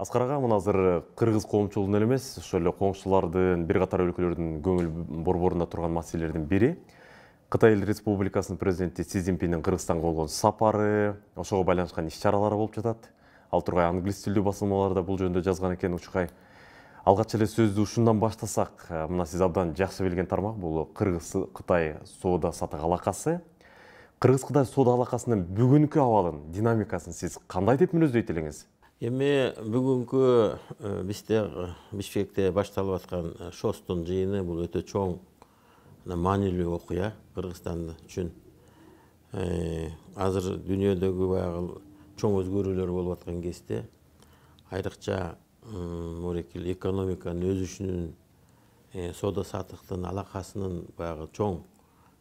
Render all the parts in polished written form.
Аскар ага, мына азыр кыргыз коомчулугунун эле эмес, ошол эле коңшулардын, бир катар өлкөлөрдүн көңүл борборунда турган маселелердин бири Кытай Республикасынын президенти Си Цзиньпиндин Кыргызстанга болгон сапары, ошого байланышкан иш-чаралары болуп жатат. Ал тургай англис тилдүү басылмаларда бул жөнүндө жазган экен Учкай. Алгач эле сөздү ушундан баштасак, мына сиз абдан жакшы билген тармак бул Кыргыз-Кытай соода-саттык алакасы. Кыргыз-Кытай соода алакасынын бүгүнкү абалын, динамикасын сиз кандай деп мүнөздөйт элеңиз? Эми бүгүнкү бизде Бишкекте башталып аткан ШОСтун жыйыны бул өтө чоң маанилүү окуя Кыргызстан үчүн. Азыр дүйнөдөгү баягы чоң өзгөрүүлөр болуп аткан кезде айрыкча мурекил экономиканын өсүшүнүн, соода саттыктын алакасынын баягы чоң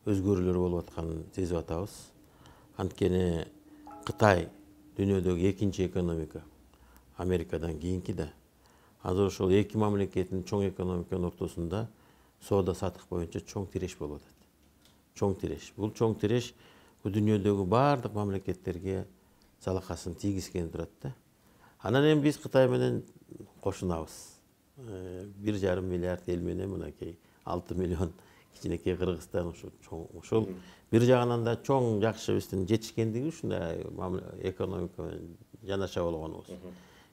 өзгөрүүлөр болуп атканын сезип атабыз. Анткени Кытай дүйнөдөгү экинчи экономика, Америкадан кийинки да. Азыр ошол эки мамлекеттин чоң экономиканын ортосунда соода саттык боюнча чоң тиреш болуп атат. Чоң тиреш. Бул чоң тиреш дүйнөдөгү баардык мамлекеттерге залакасын тийгизген турат да. Анан эми биз Кытай менен кошунабыз. 1,5 миллиард эл менен мынакей 6 миллион кичинекей Кыргызстан ошол бир жагынан да чоң жакшы биздин жетишкендиги ушундай экономика менен жанаша болгонубуз.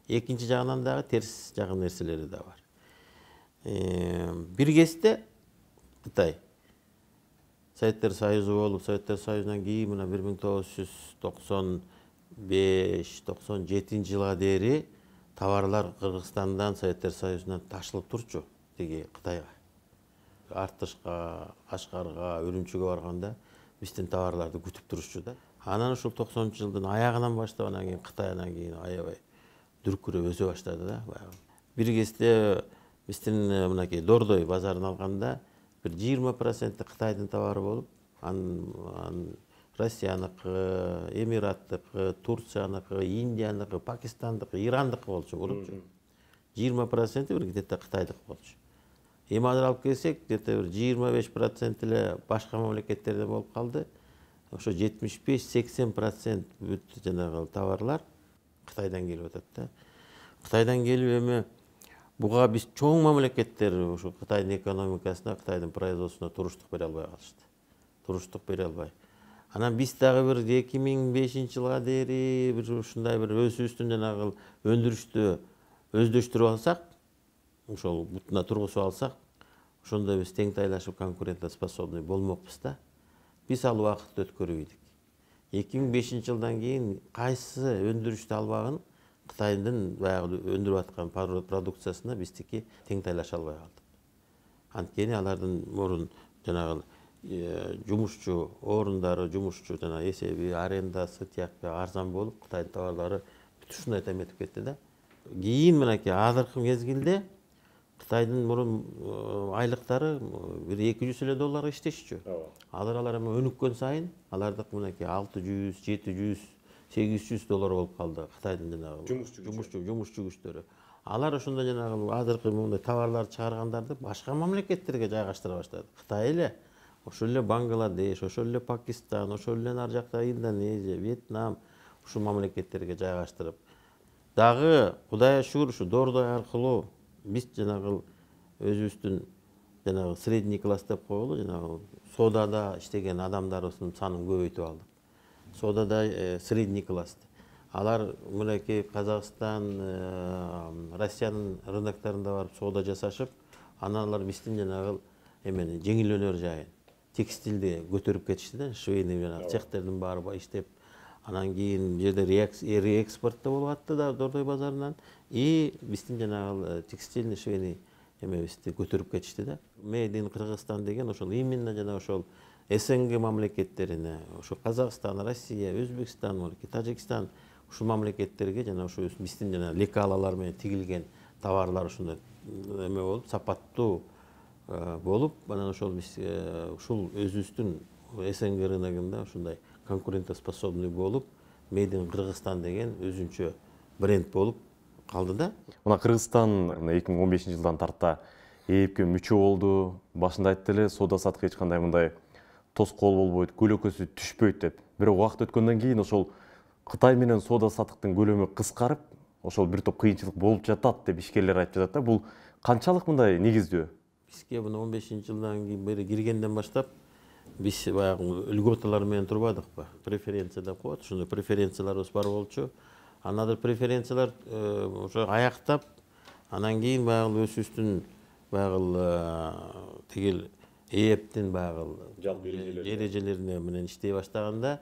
Экинчи жагынан дагы терс жагы нерселери да бар. Бир кезде Кытай Советтер Союзу болуп, Советтер Союзунан кийин мына 1995-97 жылга дейин товарлар Кыргызстандан Советтер Союзунан ташылып турчу тиги Кытайга. Артышка, Кашкарга, Үрүмчүгө барганда биздин товарларды күтүп турушчу да. Анан ушул 90 жылдын аягынан баштап анан кийин Кытай анан кийин аябай дүркүрөп өсө баштады да. Бир кезде биздин мынакей Дордой базарын алганда бир 20% Кытайдын товары болуп, Россияныкы, Эмираттыкы, Турцияныкы, Индияныкы, Пакистандыкы, Ирандыкы болчу болупчу. 20% бир где-то Кытайдыкы болчу. Эми азыр алып келсек, где-то бир 25% эле башка мамлекеттерден болуп калды. Ошо 75-80% бүт жанагы товарлар Кытайдан келип атат да. Кытайдан келип эми буга биз чоң мамлекеттер ушу Кытайдын экономикасына, Кытайдын производствосуна туруштук бере албай калышты. Туруштук бере албай. Анан биз дагы бир 2005 жылга дейин бир ушундай бир өзүбүздүн жанагы өндүрүштү өздөштүрүп алсак, ошол бутуна тургузуп алсак, ошондо биз тең тайлашып конкурентоспособный болмокпуз да. Биз ал убакытты өткөрүп ийдик. 2005 жылдан кийин кайсы өндүрүштү албагын Кытайдын баягы өндүрүп аткан продукциясына биздики тең тайлаша албай калдык. Анткени алардын мурун жанагы жумушчу орундары, жумушчу жана эсеби, арендасы тияк арзан болуп, Кытайдын товарлары бүт ушундай теметип кетти да. Кийин мынакей азыркы мезгилде Кытайдын мурун айлыктары бир $200 иштешчү. Алар эми өнүккөн сайын алардык мынакей $600, $700, $800 болуп калды Кытайдын жанагы жумушчу күчтөрү. Алар ошондо жанагы азыркы мындай товарларды чыгаргандарды башка мамлекеттерге жайгаштыра баштады. Кытай эле, ошол эле Бангладеш, ошол эле Пакистан, ошол эле ар жакта Индонезия, Вьетнам ушул мамлекеттерге жайгаштырып. Дагы Кудайга шүгүр ушу Дордой аркылуу биз жанагы өзүбүздүн жанагы средний класс деп коелу, жанагы соодада иштеген адамдарыбыздын санын көбөйтүп алдык. Соодада средний класс. Алар мынакей Казакстан, Россиянын рыноктарында барып соода жасашып, анан алар биздин жанагы эмени жеңил өнөр жайын, текстилди көтөрүп кетишти да, швейный жанагы цехтердин баары иштеп, анан кийин жерде реэкспорт да болуп атты да Дордой базарынан, и биздин жанагы текстильный швейный эмебизди көтөрүп кетишти да. Made in Кыргызстан деген ошол именно жана ошол СНГ мамлекеттерине, ошо Казакстан, Россия, Өзбекстан, Тажикстан ушул мамлекеттерге жана ошо биздин жана лекалалар менен тигилген товарлар ошондой эме болуп, сапаттуу болуп, анан ошол биз ушул өзүбүздүн СНГ рыногунда ушундай конкурентоспособный болуп, Made in Кыргызстан деген өзүнчө бренд болуп калды да. Мына Кыргызстан 2015 жылдан тарта ээпке мүчө болду. Башында айтты эле, соода саттык эч кандай мындай тоскоол болбойт, көлөкөсү түшпөйт деп. Бирок убакыт өткөндөн кийин ошол Кытай менен соода саттыктын көлөмү кыскарып, ошол бир топ кыйынчылык болуп жатат деп ишкерлер айтып жатат да. Бул канчалык мындай негиздүү? Бизге мына 15-жылдан бери киргенден баштап биз баягы льготалар менен турбадыкпы? Преференция деп коет. Ошондой преференцияларыбыз бар болчу. Анадыр преференциялар ошо аяктап, анан кийин баягы өзүбүздүн баягы тигил ээптин баягы эрежелерине менен иштей баштаганда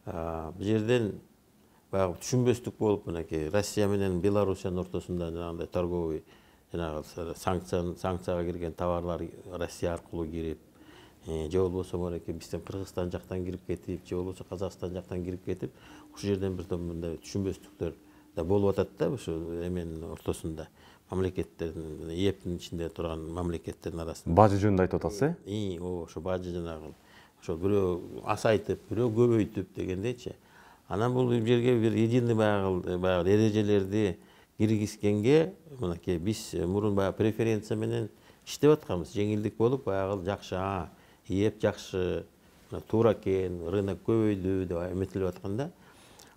бул жерден баягы түшүнбөстүк болуп, мынакей Россия менен Белоруссиянын ортосунда жанагындай торговый жанагы санкцияга кирген товарлар Россия аркылуу кирип, же болбосо мынакей бизден Кыргызстан жактан кирип кетип, же болбосо Казакстан жактан кирип кетип, ушул жерден бир топ мындай түшүнбөстүктөр да болуп атат да, ушу эменин ортосунда. Мамлекеттердин, ээптин ичинде турган мамлекеттердин арасында. Бажы жөнүндө айтып атасыз, ошо бажы жанагы ошо бирөө асайтып, бирөө көбөйтүп дегендейчи. Анан бул жерге бир единый баягы эрежелерди киргизгенге, мынакей биз мурун баягы преференция менен иштеп атканбыз. Жеңилдик болуп, баягы жакшы, ээп жакшы, туура экен, рынок көбөйдү деп эметилип атканда.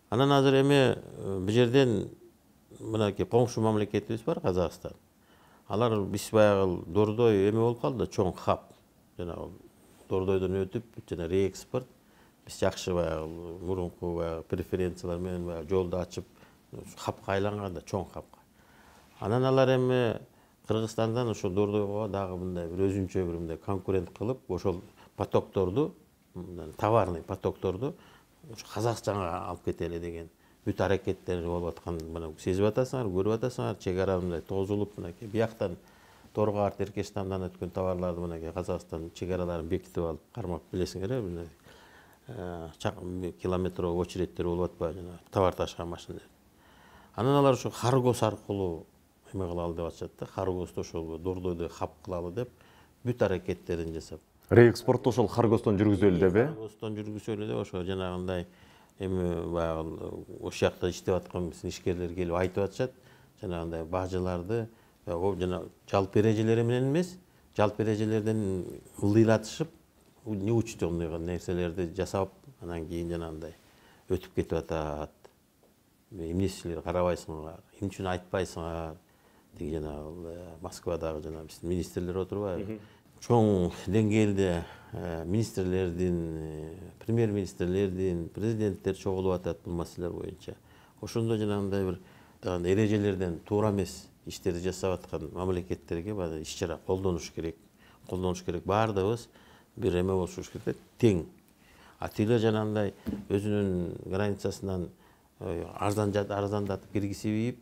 Анан азыр эме бул жерден мынакей коңшу мамлекетибиз бар, Казакстан. Алар биз баягы дордой эме болуп калды, чоң хаб. Жанагы дордойдон өтүп, жана реэкспорт. Биз жакшы баягы мурунку баягы преференциялар менен баягы жолду ачып, хабка айланганда, чоң хабка. Анан алар эми Кыргызстандан ошо дордойго дагы мындай бир өзүнчө бир мындай конкурент кылып, ошол потокторду, товарный потокторду Казакстанга алып кетели деген бүт аракеттер болуп аткан, мына сезип атасыңар, көрүп атасыңар, чек ара мындай тозулуп, мынакей бияктан Торго арт Эркештамдан өткөн товарларды мынакей Казакстан чек араларын бекитип алып кармап, билесиңер, километровый очередтер болуп атпайбы, жана товар ташыган машиналар. Анан алар ошо Харгос аркылуу эме кылалы деп атышат да, Харгосту ошол дордойдо хаб кылалы деп бүт аракеттерин жасап. Реэкспортто ошол Харгостон жүргүзөлү деп, Харгостон жүргүзөлү деп ошо жанагындай эми баягы ошол жакта иштеп аткан биздин ишкерлер келип айтып атышат, жанагындай бажыларды жана жалпы эрежелери менен эмес, жалпы эрежелерден ылдыйлатышып, неучтенный нерселерди жасап, анан кийин жанагындай өтүп кетип атат. Эмне силер карабайсыңар, эмне үчүн айтпайсыңар? Тиги жанагы Москвадагы жана биздин министрлер отурбайбы? Чоң деңгээлде министрлердин, премьер-министрлердин, президенттер чогулуп атат бул маселелер боюнча. Ошондо жанагындай бир эрежелерден туура эмес иштерди жасап аткан мамлекеттерге иш-чара колдонуш керек. Колдонуш керек. Баардыгыбыз бир эме болушубуз керек, тең. Тилер жанагындай өзүнүн границасынан арзандатып киргизип ийип,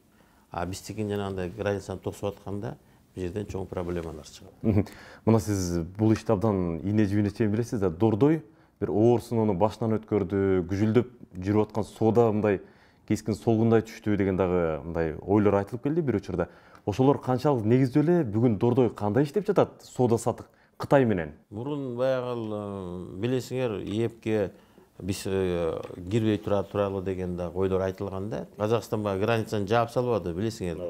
биздикин жанагындай границаны тосуп атканда бул жерден чоң проблемалар чыгат. Мына сиз бул ишти абдан ийне жибине чейин билесиз да, дордой бир оорусунуну башынан өткөрдү, күжүлдөп жүрүп аткан соода мындай кескин солгундай түштү деген дагы мындай ойлор айтылып келди бир учурда. Ошолор канчалык негиздүү эле? Бүгүн дордой кандай иштеп жатат соода сатык Кытай менен? Мурун баягы билесиңер, ээпке биз кирбей туралы деген дагы ойлор айтылганда, Казакстан баягы границаны жаап салбады, билесиңер.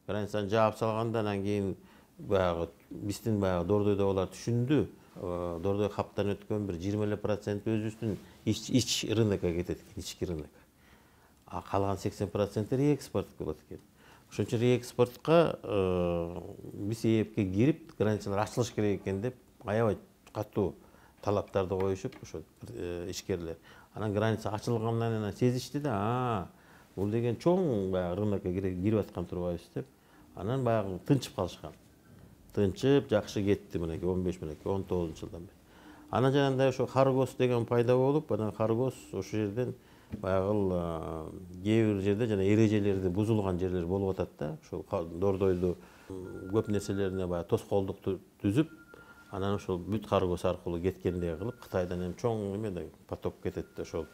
Границаны жаап салганда, анан кийин баягы биздин баягы дордойдогулар түшүндү. Дордой хаптан өткөн бир 20% өзүбүздүн ич рынокко кетет экен, ички рынок. Калган 80% реэкспорт болот экен. Ошон үчүн реэкспортко биз ээпке кирип, границалар ачылыш керек экен деп аябай катуу талаптарды коюшуп, ошо ишкерлер. Анан граница ачылгандан кийин сезишти да, бул деген чоң баягы рынокко кирип аткан турбайбыз деп. Анан баягы тынчып калышкан. Тынчып, жакшы кетти мынакей 19-жылдан бери. Анан жанагындай ошо Харгос деген пайда болуп, анан Харгос ошол жерден баягы кээ бир жерде жана эрежелерди бузулган жерлер болуп атат да. Ошол дордойду көп нерселерине баягы тоскоолдук түзүп, анан ошол бүт Харгос аркылуу кеткендей кылып, Кытайдан эми чоң эме поток кетет. Ошол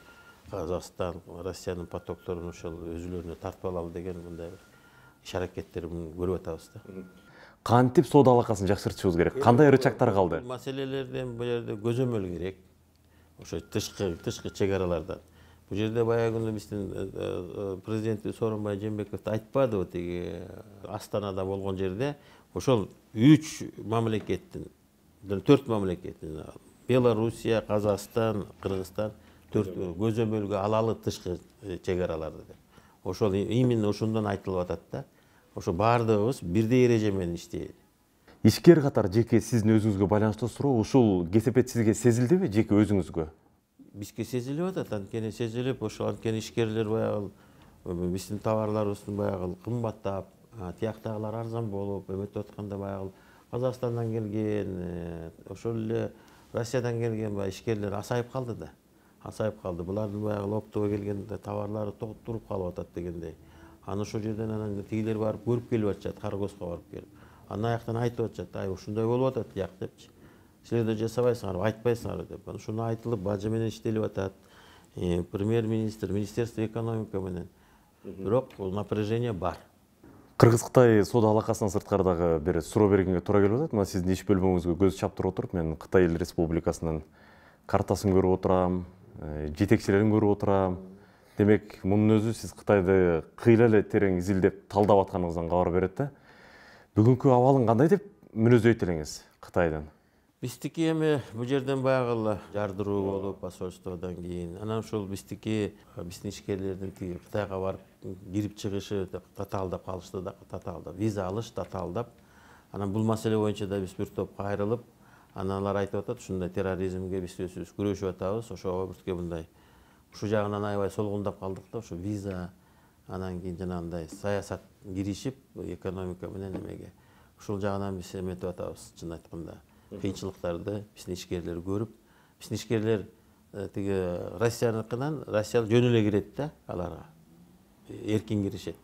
Казакстан, Россиянын потокторун ошол өзүлөрүнө тартып алалы деген мындай иш аракеттерин көрүп атабыз да. Кантип соода алакасын жакшыртышыбыз керек? Кандай рычагдар калды? Маселелерден бул жерде көзөмөл керек. Ошо тышкы чек аралардан. Бул жерде баягы күнү биздин президентибиз Сооронбай Жээнбеков айтпадыбы, тиги Астанада болгон жерде ошол 3 мамлекеттин, 4 мамлекеттин, Белоруссия, Казакстан, Кыргызстан 4 көзөмөлгө алалы тышкы чек араларды деп. Ошол именно ошондон айтылып атат да. Ошо баардыгыбыз бирдей эреже менен иштейли. Ишкер катар жеке сиздин өзүңүзгө байланыштуу суроо, ушул кесепет сизге сезилдиби жеке өзүңүзгө? Бизге сезилип атат, анткени сезилип, ошол анткени ишкерлер баягы биздин товарларыбыздын баягы кымбаттап, тияктагылар арзан болуп, эметип атканда баягы Казакстандан келген, ошол эле Россиядан келген баягы ишкерлер асайып калды да. Асайып калды. Булардын баягы оптовго келген товарлары туруп калып атат дегендей. Аны ошол жерден анан тигилер барып көрүп келип атышат, Карагозго барып келип. Андан аяктан айтып атышат, ай ушундай болуп атат тияк депчи. Силер да жасабайсыңарбы, айтпайсыңарбы деп. Ушуну айтылып, бажы менен иштелип атат. Премьер-министр, Министерство экономика менен. Бирок бул напряжение бар. Кыргыз-Кытай соода алакасынан сырткары дагы бир суроо бергенге туура келип атат. Мына сиздин иш бөлмөңүзгө көз чаптырып отуруп, мен Кытай Эл Республикасынын картасын көрүп отурам, жетекчилерин көрүп отурам. Демек, мунун өзү сиз Кытайды кыйла эле терең изилдеп талдап атканыңыздан кабар берет да. Бүгүнкү абалын кандай деп мүнөздөйт элеңиз Кытайдын? Биздики эми бул жерден баягы жардыруу болуп, посольстводон кийин. Анан ушул биздин ишкерлердин тиги Кытайга барып кирип чыгышы татаалдап калышты да, татаалдап. Виза алыш татаалдап. Анан бул маселе боюнча да биз бир топ кайрылып, анан алар айтып атат, ушундай терроризмге биз өзүбүз күрөшүп атабыз, ошого бизге мындай ушул жагынан аябай солгундап калдык да, ошо виза, анан кийин жанагындай саясат киришип, экономика менен эмеге. Ушул жагынан биз эметип атабыз, чын айтканда. Кыйынчылыктарды биздин ишкерлер көрүп, биздин ишкерлер тиги Россияныкынан Россия жөн эле кирет да аларга. Эркин киришет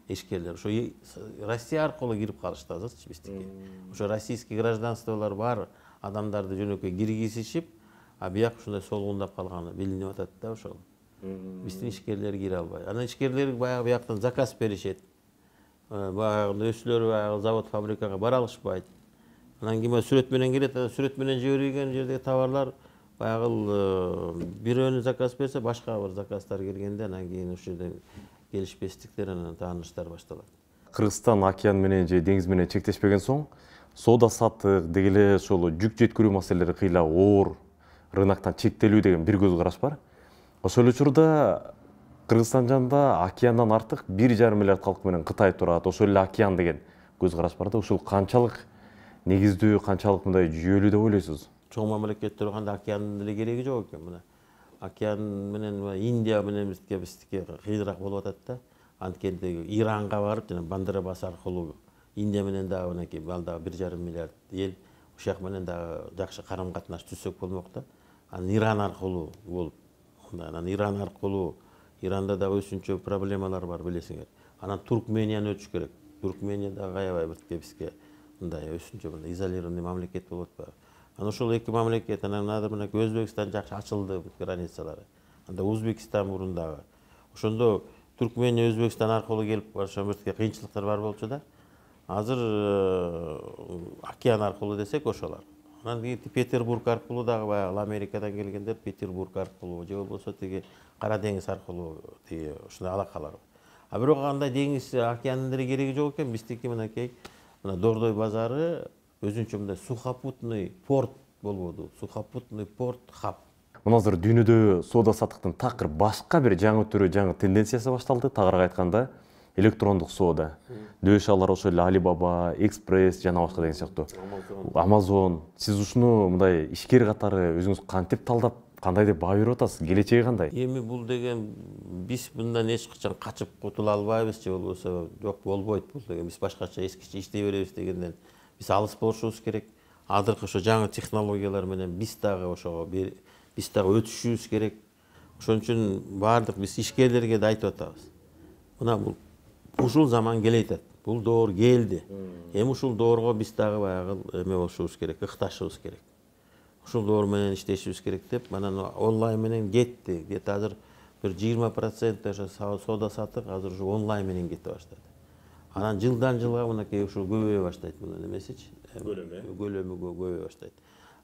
ишкерлер. Ошо Россия аркылуу кирип калышты азырчы биздики. Ошо российский гражданстволор бар адамдарды жөнөкөй киргизишип, а бияк ушундай солгундап калганы билинип атат да ошол. Биздин ишкерлер кире албай. Анан ишкерлер баягы бияктан заказ беришет. Баягы өзүлөрү баягы завод, фабрикага бара алышпайт. Анан кийин сүрөт менен келет, сүрөт менен жиберилген жердеги товарлар баягы бирөөнү заказ берсе, башка бир заказдар келгенде анан кийин ошол жерден келишпестиктер, анан тааныштар башталат. Кыргызстан океан менен же деңиз менен чектешпеген соң, соода саттык деги эле ошол жүк жеткирүү маселелери кыйла оор, рыноктон чектелүү деген бир көз караш бар. Ошол эле учурда Кыргызстан жанында океандан артык 1,5 миллиард калк менен Кытай турат. Ошол эле океан деген көз караш бар да. Ушул канчалык негиздүү, канчалык мындай жүйөлүү деп ойлойсуз? Чоң мамлекеттер кандай океандын деле кереги жок экен мына. Океан менен Индия менен биздики кыйыныраак болуп атат да. Анткени Иранга барып, жана Бандерабас аркылуу Индия менен дагы мынакей ал дагы 1,5 миллиард эл, ошол менен дагы жакшы карым катнаш түзсөк болмок да. Анан Иран аркылуу болуп, анан Иран аркылуу Иранда да өзүнчө проблемалар бар билесиңер. Анан Туркменияны өтүш керек. Туркмения дагы аябай бир бизге мындай өзүнчө мындай изолированный мамлекет болуп атпайбы. Анан ошол эки мамлекет, анан азыр мынакей Өзбекстан жакшы ачылды границалары. Анда Узбекистан мурун дагы. Ошондо Туркмения, Өзбекстан аркылуу келип ошол бирге кыйынчылыктар бар болчу да. Азыр океан аркылуу десек ошолар. Анан кийин Петербург аркылуу дагы баягы Америкадан келгендер Петербург аркылуу же болбосо тиги Кара деңиз аркылуу тиги ушундай алакалар. А бирок андай деңиз океандын деле кереги жок экен. Биздики мынакей мына Дордой базары өзүнчө мындай сухопутный порт болбоду. Сухопутный порт хаб. Мына азыр дүйнөдө соода саттыктын такыр башка бир жаңы түрү, жаңы тенденциясы башталды. Тагыраак айтканда, электрондук соода. Дөшалар ошол эле Alibaba, Express жана башка деген сыяктуу. Amazon. Сиз ушуну мындай ишкер катары өзүңүз кантип талдап, кандай деп баа берип атасыз? Келечеги кандай? Эми бул деген биз мындан эч качан качып кутула албайбыз же болбосо жок болбойт бул деген. Биз башкача эскиче иштей беребиз дегенден биз алыс болушубуз керек. Азыркы ошо жаңы технологиялар менен биз дагы ошого биз дагы өтүшүбүз керек. Ошон үчүн баардык биз ишкерлерге да айтып атабыз. Мына бул ушул заман келет. Бул доор келди. Эми ушул доорго биз дагы баягы эме болушубуз керек, ыкташыбыз керек. Ушул доор менен иштешибиз керек деп, анан онлайн менен кетти. Где-то азыр бир 20% ошо соода саттык азыр ушу онлайн менен кете баштады. Анан жылдан жылга мынакей ушул көбөйө баштайт мунун эмесичи? Көлөмү көбөйө баштайт.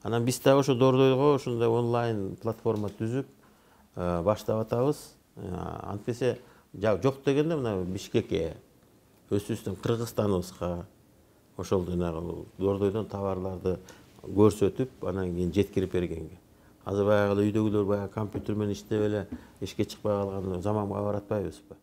Анан биз дагы ошо Дордойго ушундай онлайн платформа түзүп баштап атабыз. Антпесе жок дегенде мына Бишкекке, өзүбүздүн Кыргызстаныбызга ошол жанагы Дордойдон товарларды көрсөтүп, анан кийин жеткирип бергенге. Азыр баягы үйдөгүлөр баягы компьютер менен иштеп эле эшикке чыкпай калган заманга баратпайбызбы?